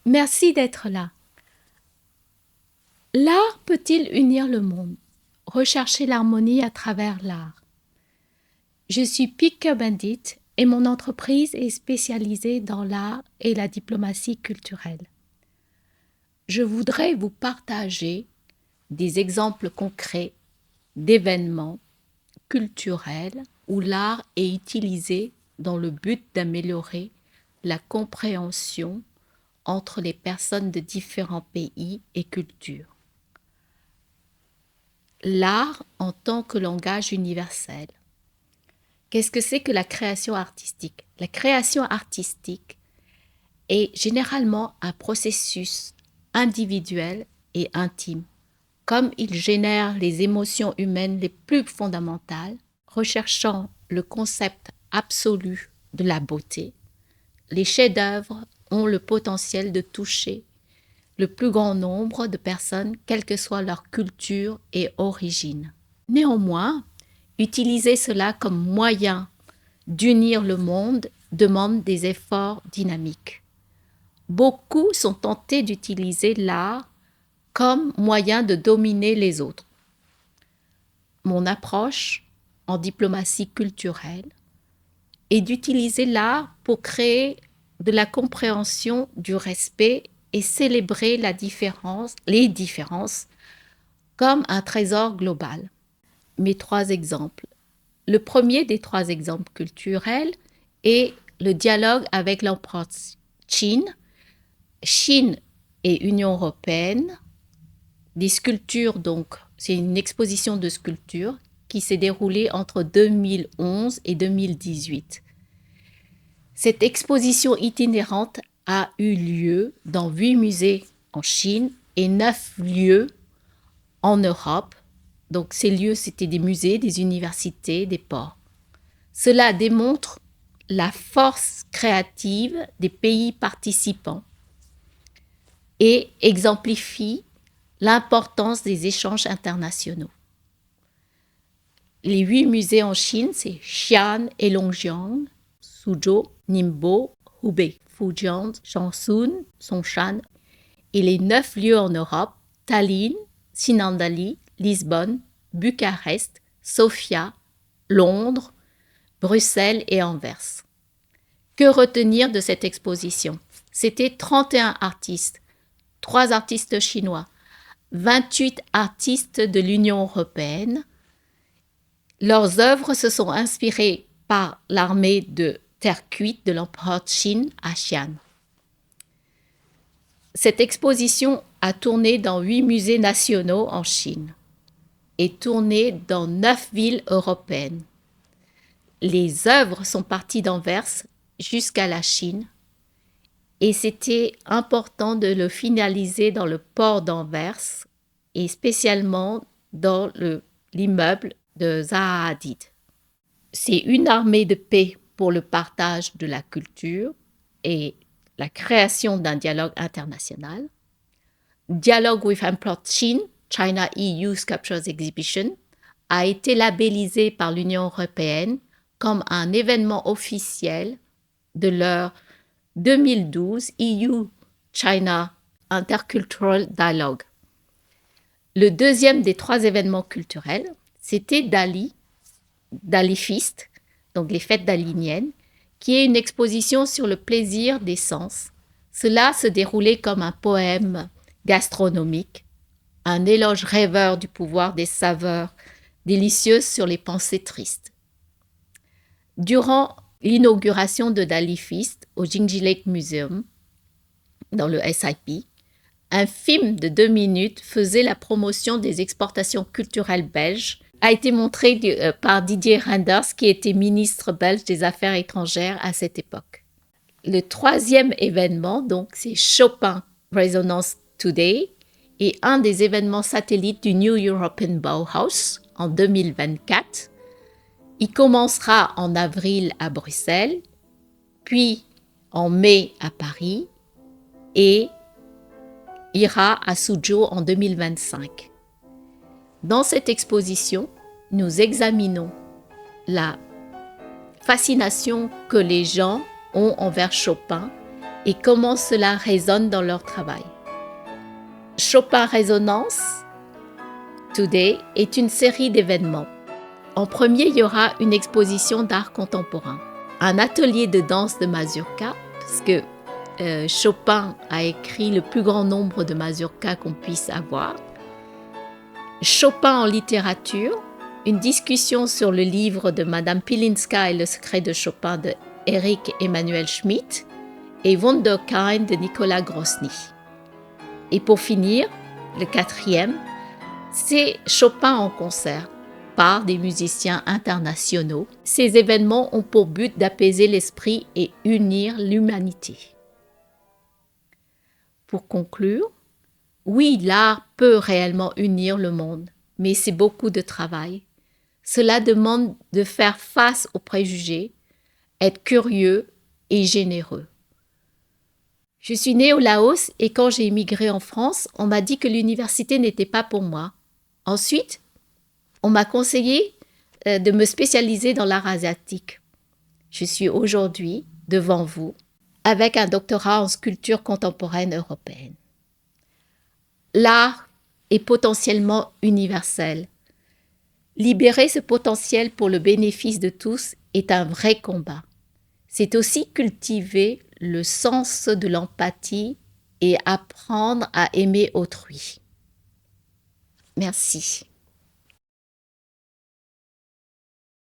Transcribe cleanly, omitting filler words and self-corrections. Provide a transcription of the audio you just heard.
Merci d'être là. L'art peut-il unir le monde? Rechercher l'harmonie à travers l'art. Je suis Picker Bandit et mon entreprise est spécialisée dans l'art et la diplomatie culturelle. Je voudrais vous partager des exemples concrets d'événements culturels où l'art est utilisé dans le but d'améliorer la compréhension entre les personnes de différents pays et cultures. L'art en tant que langage universel. Qu'est-ce que c'est que la création artistique? La création artistique est généralement un processus individuel et intime. Comme il génère les émotions humaines les plus fondamentales, recherchant le concept absolu de la beauté, les chefs-d'œuvre ont le potentiel de toucher le plus grand nombre de personnes, quelle que soit leur culture et origine. Néanmoins, utiliser cela comme moyen d'unir le monde demande des efforts dynamiques. Beaucoup sont tentés d'utiliser l'art comme moyen de dominer les autres. Mon approche en diplomatie culturelle est d'utiliser l'art pour créer de la compréhension, du respect et célébrer les différences comme un trésor global. Mes 3 exemples. Le premier des 3 exemples culturels est le dialogue avec l'empereur Qin. Chine et Union européenne, des sculptures, donc c'est une exposition de sculptures qui s'est déroulée entre 2011 et 2018. Cette exposition itinérante a eu lieu dans 8 musées en Chine et 9 lieux en Europe. Donc ces lieux, c'était des musées, des universités, des ports. Cela démontre la force créative des pays participants et exemplifie l'importance des échanges internationaux. Les 8 musées en Chine, c'est Xi'an et Longjiang, Suzhou, Ningbo, Hubei, Fujian, Changchun, Songshan, et les 9 lieux en Europe, Tallinn, Sinandali, Lisbonne, Bucarest, Sofia, Londres, Bruxelles et Anvers. Que retenir de cette exposition? C'était 31 artistes, 3 artistes chinois, 28 artistes de l'Union européenne. Leurs œuvres se sont inspirées par l'armée de terre cuite de l'empereur Qin à Xi'an. Cette exposition a tourné dans 8 musées nationaux en Chine et tourné dans 9 villes européennes. Les œuvres sont parties d'Anvers jusqu'à la Chine et c'était important de le finaliser dans le port d'Anvers et spécialement dans l'immeuble de Zaha Hadid. C'est une armée de paix pour le partage de la culture et la création d'un dialogue international. Dialogue with Emperor Qin, China EU Sculptures Exhibition, a été labellisé par l'Union européenne comme un événement officiel de leur 2012 EU-China Intercultural Dialogue. Le deuxième des 3 événements culturels, c'était Dali Feast, donc les fêtes daliniennes, qui est une exposition sur le plaisir des sens. Cela se déroulait comme un poème gastronomique, un éloge rêveur du pouvoir des saveurs délicieuses sur les pensées tristes. Durant l'inauguration de Dali Feast au Jinji Lake Museum, dans le SIP, un film de 2 minutes faisait la promotion des exportations culturelles belges, a été montré par Didier Reynders, qui était ministre belge des Affaires étrangères à cette époque. Le 3e événement, donc, c'est Chopin Resonance Today, et un des événements satellites du New European Bauhaus en 2024. Il commencera en avril à Bruxelles, puis en mai à Paris et ira à Suzhou en 2025. Dans cette exposition, nous examinons la fascination que les gens ont envers Chopin et comment cela résonne dans leur travail. Chopin Résonance Today est une série d'événements. En premier, il y aura une exposition d'art contemporain, un atelier de danse de mazurka, parce que Chopin a écrit le plus grand nombre de mazurkas qu'on puisse avoir. Chopin en littérature, une discussion sur le livre de Madame Pilinska et le secret de Chopin de Eric Emmanuel Schmidt et Wunderkind de Nicolas Grosny. Et pour finir, le quatrième, c'est Chopin en concert par des musiciens internationaux. Ces événements ont pour but d'apaiser l'esprit et unir l'humanité. Pour conclure, oui, l'art peut réellement unir le monde, mais c'est beaucoup de travail. Cela demande de faire face aux préjugés, être curieux et généreux. Je suis née au Laos et quand j'ai immigré en France, on m'a dit que l'université n'était pas pour moi. Ensuite, on m'a conseillé de me spécialiser dans l'art asiatique. Je suis aujourd'hui devant vous avec un doctorat en sculpture contemporaine européenne. L'art est potentiellement universel. Libérer ce potentiel pour le bénéfice de tous est un vrai combat. C'est aussi cultiver le sens de l'empathie et apprendre à aimer autrui. Merci.